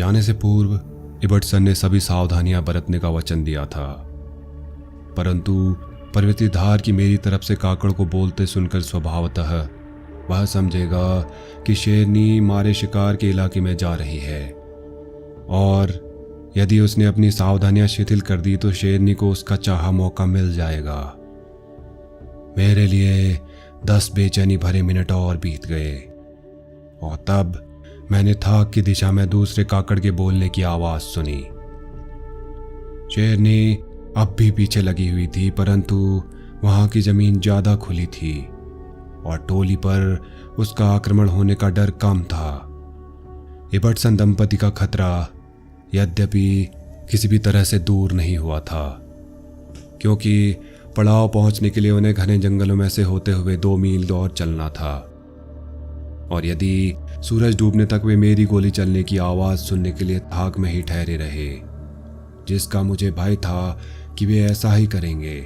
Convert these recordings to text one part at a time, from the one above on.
जाने से पूर्व इबर्टसन ने सभी सावधानियां बरतने का वचन दिया था, परंतु पर्वतीधार की मेरी तरफ से काकड़ को बोलते सुनकर स्वभावतः वह समझेगा कि शेरनी मारे शिकार के इलाके में जा रही है, और यदि उसने अपनी सावधानियां शिथिल कर दी तो शेरनी को उसका चाहा मौका मिल जाएगा। मेरे लिए 10 बेचैनी भरे मिनट और बीत गए, और तब मैंने थाक की दिशा में दूसरे काकड़ के बोलने की आवाज सुनी। शेरनी अब भी पीछे लगी हुई थी, परंतु वहां की जमीन ज्यादा खुली थी और टोली पर उसका आक्रमण होने का डर कम था। इबर्टसन दंपति का खतरा यद्यपि किसी भी तरह से दूर नहीं हुआ था, क्योंकि पड़ाव पहुंचने के लिए उन्हें घने जंगलों में से होते हुए 2 मील और चलना था, और यदि सूरज डूबने तक वे मेरी गोली चलने की आवाज सुनने के लिए थाक में ही ठहरे रहे, जिसका मुझे भय था कि वे ऐसा ही करेंगे,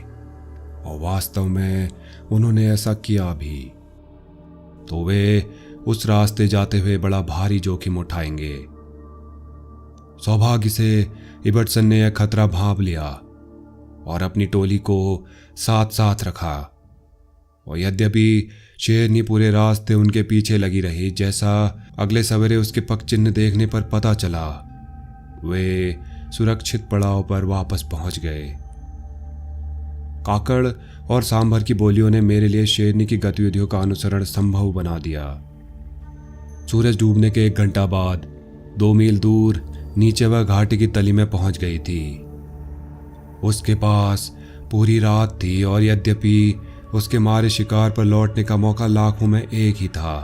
और वास्तव में उन्होंने ऐसा किया भी, तो वे उस रास्ते जाते हुए बड़ा भारी जोखिम उठाएंगे। सौभाग्य से इबर्टसन ने यह खतरा भांप लिया और अपनी टोली को साथ साथ रखा, और यद्यपि शेरनी पूरे रास्ते उनके पीछे लगी रही, जैसा अगले सवेरे उसके पग चिन्ह देखने पर पता चला, वे सुरक्षित पड़ाव पर वापस पहुंच गए। काकड़ और सांभर की बोलियों ने मेरे लिए शेरनी की गतिविधियों का अनुसरण संभव बना दिया। सूरज डूबने के 1 घंटा बाद 2 मील दूर नीचे वह घाटी की तली में पहुंच गई थी। उसके पास पूरी रात थी, और यद्यपि उसके मारे शिकार पर लौटने का मौका लाखों में एक ही था,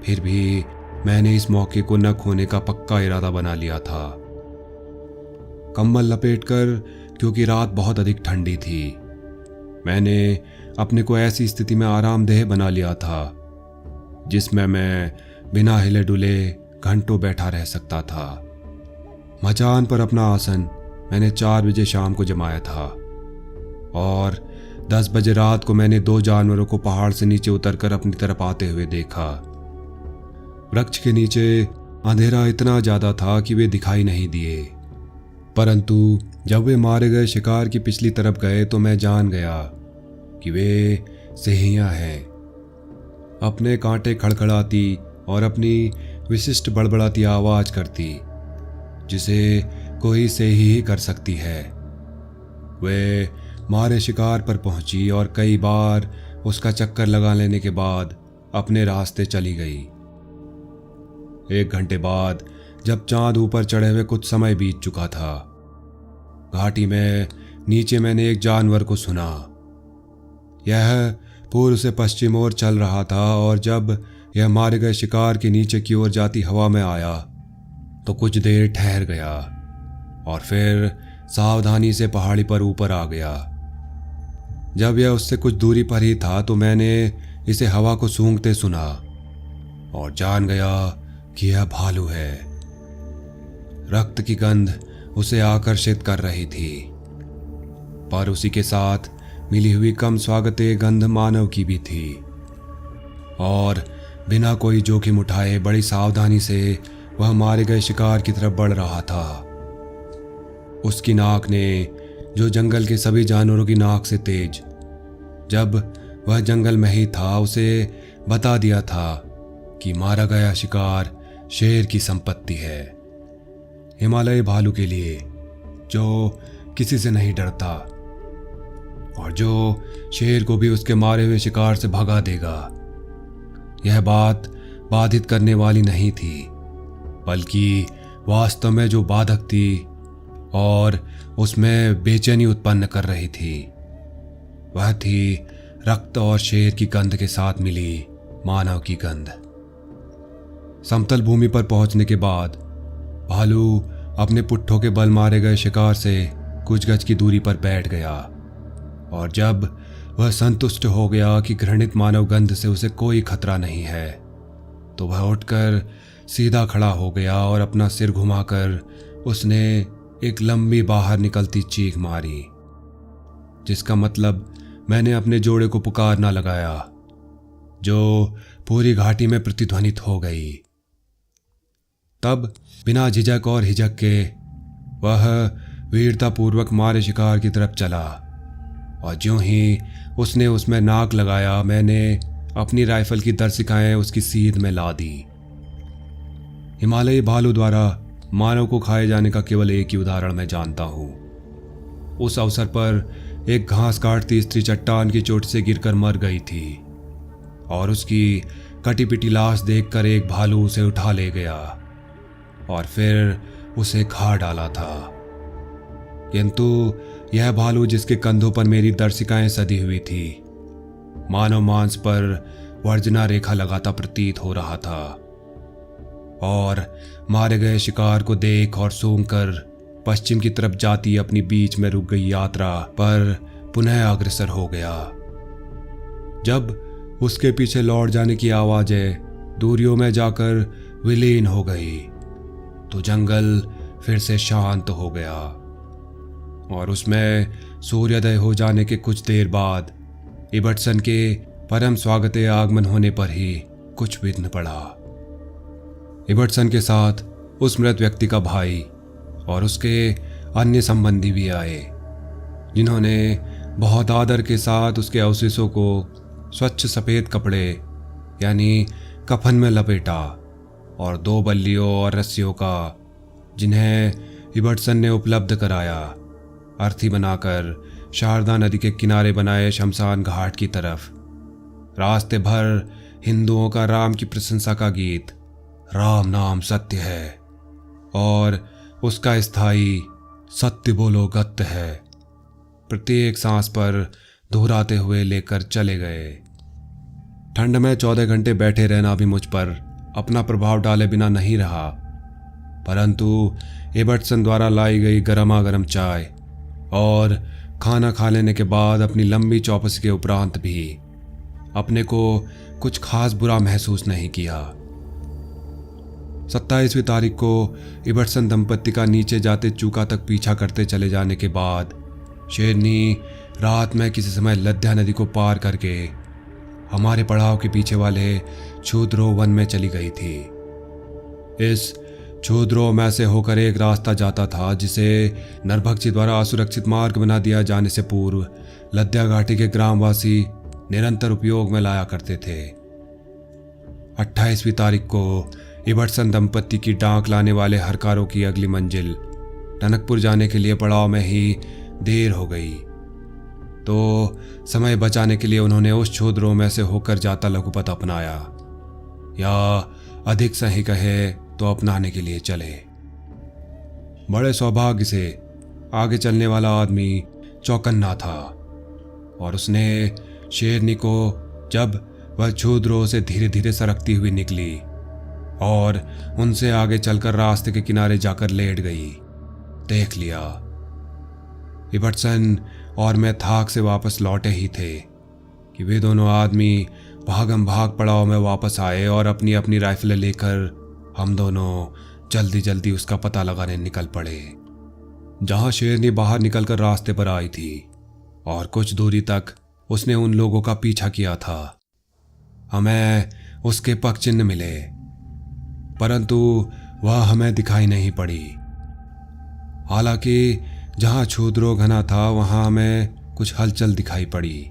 फिर भी मैंने इस मौके को न खोने का पक्का इरादा बना लिया था। कंबल लपेटकर, क्योंकि रात बहुत अधिक ठंडी थी, मैंने अपने को ऐसी स्थिति में आरामदेह बना लिया था जिसमें मैं बिना हिले डुले घंटों बैठा रह सकता था। मचान पर अपना आसन मैंने 4 बजे शाम को जमाया था, और 10 बजे रात को मैंने 2 जानवरों को पहाड़ से नीचे उतरकर अपनी तरफ आते हुए देखा। वृक्ष के नीचे अंधेरा इतना ज्यादा था कि वे दिखाई नहीं दिए, परंतु जब वे मारे गए शिकार की पिछली तरफ गए तो मैं जान गया कि वे सिंहियां हैं। अपने कांटे खड़खड़ाती और अपनी विशिष्ट बड़बड़ाती आवाज करती, जिसे कोई सेही ही कर सकती है। वे मारे शिकार पर पहुंची और कई बार उसका चक्कर लगा लेने के बाद अपने रास्ते चली गई। 1 घंटे बाद जब चांद ऊपर चढ़े हुए कुछ समय बीत चुका था, घाटी में नीचे मैंने एक जानवर को सुना। यह पूर्व से पश्चिम ओर चल रहा था, और जब यह मारे गए शिकार के नीचे की ओर जाती हवा में आया तो कुछ देर ठहर गया, और फिर सावधानी से पहाड़ी पर ऊपर आ गया। जब यह उससे कुछ दूरी पर ही था तो मैंने इसे हवा को सूंघते सुना और जान गया कि यह भालू है। रक्त की गंध उसे आकर्षित कर रही थी, पर उसी के साथ मिली हुई कम स्वागते गंध मानव की भी थी, और बिना कोई जोखिम उठाए बड़ी सावधानी से वह मारे गए शिकार की तरफ बढ़ रहा था। उसकी नाक ने, जो जंगल के सभी जानवरों की नाक से तेज, जब वह जंगल में ही था, उसे बता दिया था कि मारा गया शिकार शेर की संपत्ति है। हिमालयी भालू के लिए, जो किसी से नहीं डरता और जो शेर को भी उसके मारे हुए शिकार से भगा देगा। यह बात बाधित करने वाली नहीं थी, बल्कि वास्तव में जो बाधक थी और उसमें बेचैनी उत्पन्न कर रही थी, वह थी रक्त और शेर की गंध के साथ मिली मानव की गंध। समतल भूमि पर पहुंचने के बाद भालू अपने पुट्ठों के बल मारे गए शिकार से कुछ गज की दूरी पर बैठ गया, और जब वह संतुष्ट हो गया कि घृणित मानव गंध से उसे कोई खतरा नहीं है, तो वह उठकर सीधा खड़ा हो गया और अपना सिर घुमाकर उसने एक लंबी बाहर निकलती चीख मारी, जिसका मतलब मैंने अपने जोड़े को पुकारना लगाया, जो पूरी घाटी में प्रतिध्वनित हो गई। तब बिना झिझक और हिचक के वह वीरतापूर्वक मारे शिकार की तरफ चला और ज्यों ही उसने उसमें नाक लगाया, मैंने अपनी राइफल की दरसिकाएं उसकी सीध में ला दी। हिमालयी भालू द्वारा मानव को खाए जाने का केवल एक ही उदाहरण मैं जानता हूँ। उस अवसर पर एक घास काटती स्त्री चट्टान की चोट से गिरकर मर गई थी और उसकी कटी पिटी लाश देखकर एक भालू उसे उठा ले गया और फिर उसे खा डाला था। किंतु यह भालू जिसके कंधों पर मेरी दर्शिकाएं सधी हुई थी, मानव मांस पर वर्जना रेखा लगाता प्रतीत हो रहा था और मारे गए शिकार को देख और सूंघकर पश्चिम की तरफ जाती अपनी बीच में रुक गई यात्रा पर पुनः अग्रसर हो गया। जब उसके पीछे लौट जाने की आवाजें दूरियों में जाकर विलीन हो गई तो जंगल फिर से शांत हो गया और उसमें सूर्योदय हो जाने के कुछ देर बाद इबर्टसन के परम स्वागते आगमन होने पर ही कुछ विघ्न पड़ा। इबर्टसन के साथ उस मृत व्यक्ति का भाई और उसके अन्य संबंधी भी आए, जिन्होंने बहुत आदर के साथ उसके अवशेषों को स्वच्छ सफ़ेद कपड़े यानी कफन में लपेटा और 2 बल्लियों और रस्सियों का, जिन्हें इबर्टसन ने उपलब्ध कराया, अर्थी बनाकर शारदा नदी के किनारे बनाए शमशान घाट की तरफ रास्ते भर हिंदुओं का राम की प्रशंसा का गीत राम नाम सत्य है और उसका स्थायी सत्य बोलो गत्य है प्रत्येक सांस पर दोहराते हुए लेकर चले गए। ठंड में 14 घंटे बैठे रहना भी मुझ पर अपना प्रभाव डाले बिना नहीं रहा, परंतु इबर्टसन द्वारा लाई गई गरमागरम चाय और खाना खा लेने के बाद अपनी लंबी चौकसी के उपरांत भी अपने को कुछ खास बुरा महसूस नहीं किया। 27वीं तारीख को इबर्टसन दंपत्ति का नीचे जाते चूका तक पीछा करते चले जाने के बाद शेरनी रात में किसी समय लद्या नदी को पार करके हमारे पड़ाव के पीछे वाले छूद्रो वन में चली गई थी। इस छूद्रो में से होकर एक रास्ता जाता था जिसे नरभक्षी द्वारा असुरक्षित मार्ग बना दिया जाने से पूर्व लद्या घाटी के ग्रामवासी निरंतर उपयोग में लाया करते थे। 28वीं तारीख को इबर्टसन दंपत्ति की डाक लाने वाले हरकारों की अगली मंजिल टनकपुर जाने के लिए पड़ाव में ही देर हो गई, तो समय बचाने के लिए उन्होंने उस छूद्रों में से होकर जाता लघुपथ अपनाया, या अधिक सही कहे तो अपनाने के लिए चले। बड़े सौभाग्य से आगे चलने वाला आदमी चौकन्ना था और उसने शेरनी को जब वह छूद्रों से धीरे धीरे सरकती हुई निकली और उनसे आगे चलकर रास्ते के किनारे जाकर लेट गई, देख लिया। इबर्टसन और मैं थाक से वापस लौटे ही थे कि वे दोनों आदमी भागम भाग पड़ाव में वापस आए और अपनी अपनी राइफलें लेकर हम दोनों जल्दी जल्दी उसका पता लगाने निकल पड़े। जहां शेरनी बाहर निकलकर रास्ते पर आई थी और कुछ दूरी तक उसने उन लोगों का पीछा किया था, हमें उसके पग चिन्ह मिले, परंतु वह हमें दिखाई नहीं पड़ी। हालांकि जहां छूद्रो घना था वहां हमें कुछ हलचल दिखाई पड़ी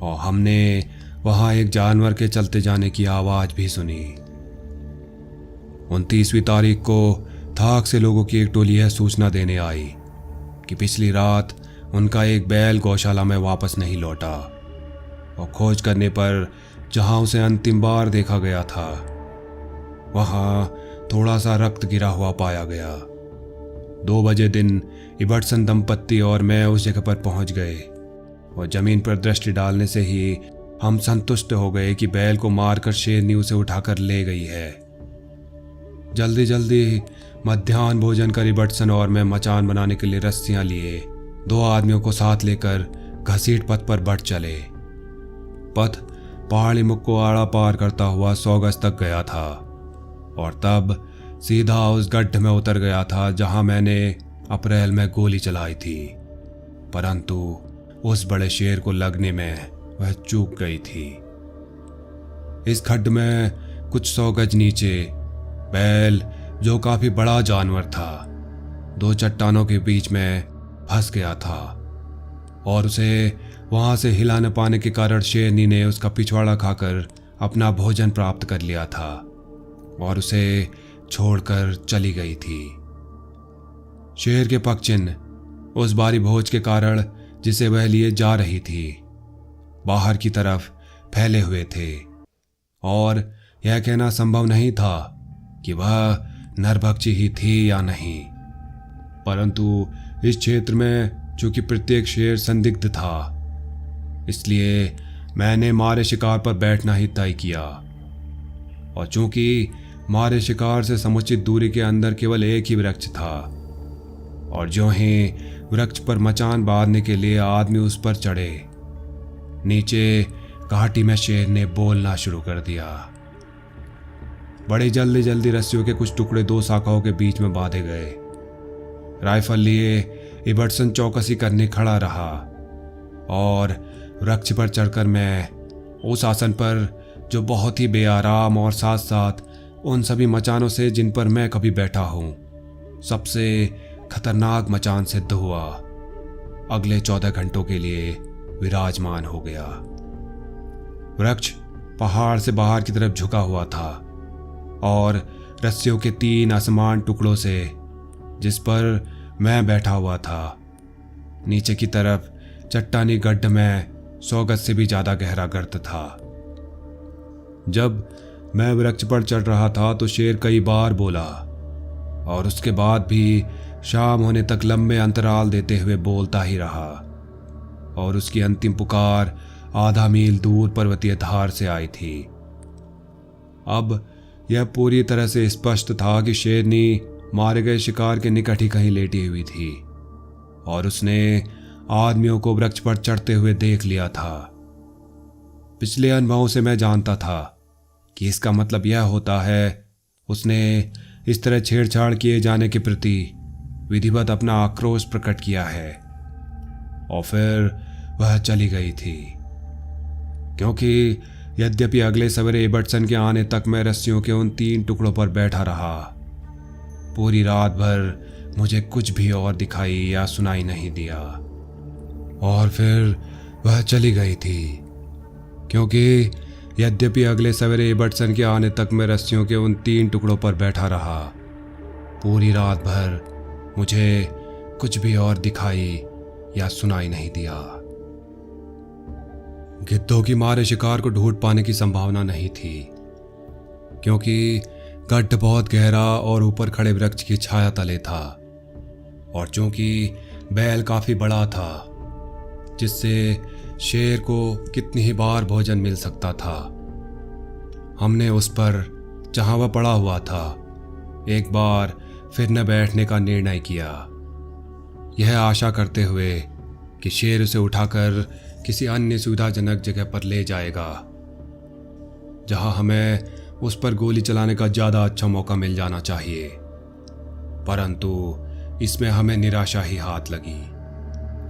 और हमने वहां एक जानवर के चलते जाने की आवाज भी सुनी। 29वीं तारीख को थाक से लोगों की एक टोली यह सूचना देने आई कि पिछली रात उनका एक बैल गौशाला में वापस नहीं लौटा और खोज करने पर जहां उसे अंतिम बार देखा गया था वहां थोड़ा सा रक्त गिरा हुआ पाया गया। 2 बजे दिन इबर्टसन दंपत्ति और मैं उस जगह पर पहुंच गए और जमीन पर दृष्टि डालने से ही हम संतुष्ट हो गए कि बैल को मारकर शेरनी उसे उठाकर ले गई है। जल्दी जल्दी मध्याह्न भोजन कर इबर्टसन और मैं मचान बनाने के लिए रस्सियां लिए 2 आदमियों को साथ लेकर घसीट पथ पर बढ़ चले। पथ पहाड़ी मुख को आड़ा पार करता हुआ 100 गज तक गया था और तब सीधा उस गड्ढे में उतर गया था जहां मैंने अप्रैल में गोली चलाई थी, परंतु उस बड़े शेर को लगने में वह चूक गई थी। इस खड्ड में कुछ 100 गज नीचे बैल जो काफी बड़ा जानवर था, दो चट्टानों के बीच में फंस गया था और उसे वहां से हिला न पाने के कारण शेरनी ने उसका पिछवाड़ा खाकर अपना भोजन प्राप्त कर लिया था और उसे छोड़कर चली गई थी। शेर के पगचिन्ह उस भारी भोज के कारण जिसे वह लिए जा रही थी बाहर की तरफ फैले हुए थे और यह कहना संभव नहीं था कि वह नरभक्षी ही थी या नहीं। परंतु इस क्षेत्र में चूंकि प्रत्येक शेर संदिग्ध था, इसलिए मैंने मारे शिकार पर बैठना ही तय किया। और चूंकि मारे शिकार से समुचित दूरी के अंदर केवल एक ही वृक्ष था और जो ही वृक्ष पर मचान बांधने के लिए आदमी उस पर चढ़े, नीचे घाटी में शेर ने बोलना शुरू कर दिया। बड़ी जल्दी जल्दी रस्सियों के कुछ टुकड़े दो शाखाओं के बीच में बांधे गए। राइफल लिए इबर्टसन चौकसी करने खड़ा रहा और वृक्ष पर चढ़कर मैं उस आसन पर, जो बहुत ही बेआराम और साथ साथ उन सभी मचानों से जिन पर मैं कभी बैठा हूं, सबसे खतरनाक मचान सिद्ध हुआ, अगले 14 घंटों के लिए विराजमान हो गया। वृक्ष पहाड़ से बाहर की तरफ झुका हुआ था और रस्सियों के 3 असमान टुकड़ों से, जिस पर मैं बैठा हुआ था, नीचे की तरफ चट्टानी गड्ढ में 100 गज से भी ज्यादा गहरा गर्त था। जब मैं वृक्ष पर चढ़ रहा था तो शेर कई बार बोला और उसके बाद भी शाम होने तक लंबे अंतराल देते हुए बोलता ही रहा और उसकी अंतिम पुकार आधा मील दूर पर्वतीय धार से आई थी। अब यह पूरी तरह से स्पष्ट था कि शेरनी मारे गए शिकार के निकट ही कहीं लेटी हुई थी और उसने आदमियों को वृक्ष पर चढ़ते हुए देख लिया था। पिछले अनुभवों से मैं जानता था कि इसका मतलब यह होता है उसने इस तरह छेड़छाड़ किए जाने के प्रति विधिवत अपना आक्रोश प्रकट किया है और फिर वह चली गई थी, क्योंकि यद्यपि अगले सवेरे इबर्टसन के आने तक मैं रस्सियों के उन 3 टुकड़ों पर बैठा रहा, पूरी रात भर मुझे कुछ भी और दिखाई या सुनाई नहीं दिया और फिर वह चली गई थी, क्योंकि यद्यपि अगले सवेरे इबर्टसन के आने तक मैं रस्सियों के उन 3 टुकड़ों पर बैठा रहा, पूरी रात भर मुझे कुछ भी और दिखाई या सुनाई नहीं दिया। गिद्धों की मारे शिकार को ढूंढ पाने की संभावना नहीं थी, क्योंकि गड्ढ बहुत गहरा और ऊपर खड़े वृक्ष की छाया तले था और चूंकि बैल काफी बड़ा था, जिससे शेर को कितनी ही बार भोजन मिल सकता था, हमने उस पर, जहां वह पड़ा हुआ था, एक बार फिर न बैठने का निर्णय किया, यह आशा करते हुए कि शेर उसे उठाकर किसी अन्य सुविधाजनक जगह पर ले जाएगा, जहां हमें उस पर गोली चलाने का ज्यादा अच्छा मौका मिल जाना चाहिए। परंतु इसमें हमें निराशा ही हाथ लगी,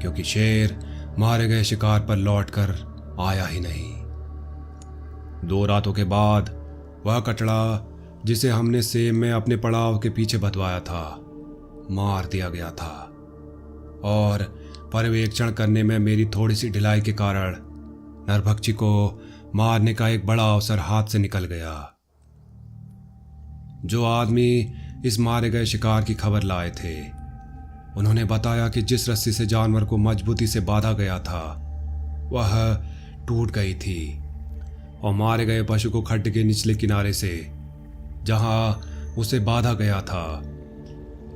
क्योंकि शेर मारे गए शिकार पर लौटकर आया ही नहीं। 2 रातों के बाद वह कटड़ा जिसे हमने सेम में अपने पड़ाव के पीछे बधवाया था, मार दिया गया था और पर्यवेक्षण करने में मेरी थोड़ी सी ढिलाई के कारण नरभक्षी को मारने का एक बड़ा अवसर हाथ से निकल गया। जो आदमी इस मारे गए शिकार की खबर लाए थे, उन्होंने बताया कि जिस रस्सी से जानवर को मजबूती से बांधा गया था वह टूट गई थी और मारे गए पशु को खड्ड के निचले किनारे से, जहां उसे बांधा गया था,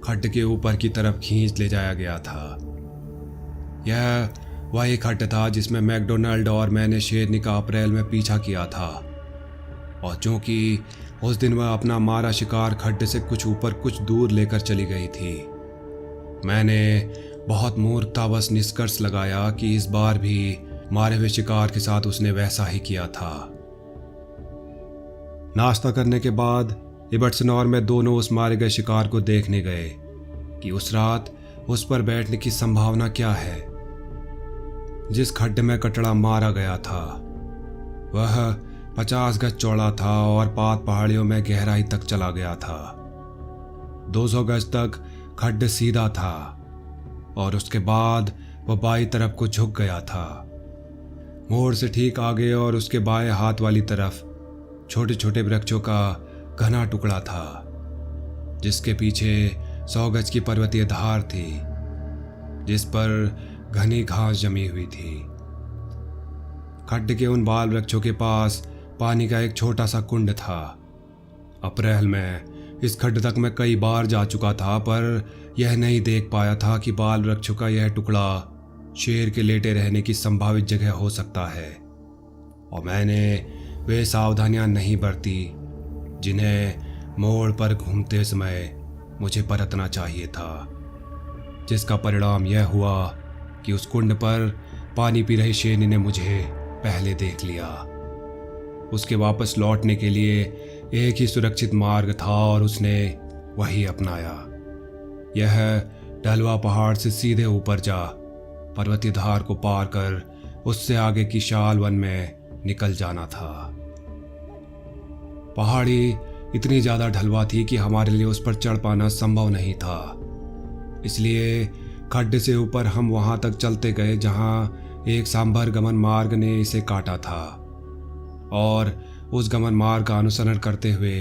खड्ड के ऊपर की तरफ खींच ले जाया गया था। यह वही खड्ड था जिसमें मैकडोनाल्ड और मैंने शेरनी का अप्रैल में पीछा किया था और चूंकि उस दिन वह अपना मारा शिकार खड्ड से कुछ ऊपर कुछ दूर लेकर चली गई थी, मैंने बहुत मूर्खतावश निष्कर्ष लगाया कि इस बार भी मारे हुए शिकार के साथ उसने वैसा ही किया था। नाश्ता करने के बाद इबर्टसन और मैं दोनों उस मारे गए शिकार को देखने गए कि उस रात उस पर बैठने की संभावना क्या है। जिस खड्ड में कटड़ा मारा गया था वह 50 गज चौड़ा था और पात पहाड़ियों में गहराई तक चला गया था 200 गज तक खड्ड सीधा था और उसके बाद वह बाईं तरफ को झुक गया था। मोड़ से ठीक आगे और उसके बाएं हाथ वाली तरफ छोटे छोटे वृक्षों का घना टुकड़ा था, जिसके पीछे 100 गज की पर्वतीय धार थी, जिस पर घनी घास जमी हुई थी। खड्ड के उन बाल वृक्षों के पास पानी का एक छोटा सा कुंड था। अप्रैल में इस खड्ड तक मैं कई बार जा चुका था, पर यह नहीं देख पाया था कि बाल वृक्षों का यह टुकड़ा शेर के लेटे रहने की संभावित जगह हो सकता है, और मैंने वे सावधानियां नहीं बरती जिन्हें मोड़ पर घूमते समय मुझे बरतना चाहिए था, जिसका परिणाम यह हुआ कि उस कुंड पर पानी पी रही शेरनी ने मुझे पहले देख लिया। उसके वापस लौटने के लिए एक ही सुरक्षित मार्ग था और उसने वही अपनाया। यह ढलवा पहाड़ से सीधे ऊपर जा पर्वतीय धार को पार कर उससे आगे की शाल वन में निकल जाना था। पहाड़ी इतनी ज्यादा ढलवा थी कि हमारे लिए उस पर चढ़ पाना संभव नहीं था, इसलिए खड्डे से ऊपर हम वहां तक चलते गए जहां एक सांभर गमन मार्ग ने इसे काटा था, और उस गमन मार्ग का अनुसरण करते हुए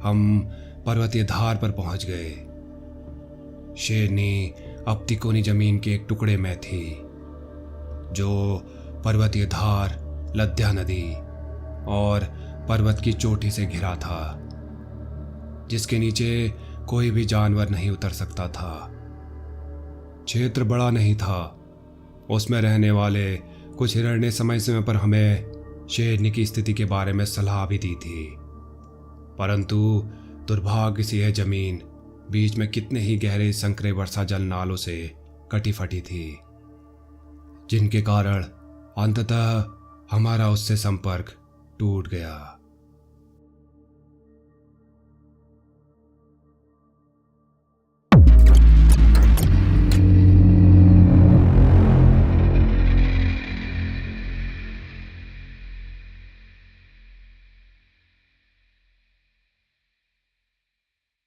हम पर्वतीय धार पर पहुंच गए। शेरनी अब तिकोनी जमीन के एक टुकड़े में थी, जो पर्वतीय धार, लद्या नदी और पर्वत की चोटी से घिरा था, जिसके नीचे कोई भी जानवर नहीं उतर सकता था। क्षेत्र बड़ा नहीं था। उसमें रहने वाले कुछ हिरण ने समय समय पर हमें शेरनी की स्थिति के बारे में सलाह भी दी थी, परंतु दुर्भाग्य से यह जमीन बीच में कितने ही गहरे संकरे वर्षा जल नालों से कटी फटी थी, जिनके कारण अंततः हमारा उससे संपर्क टूट गया।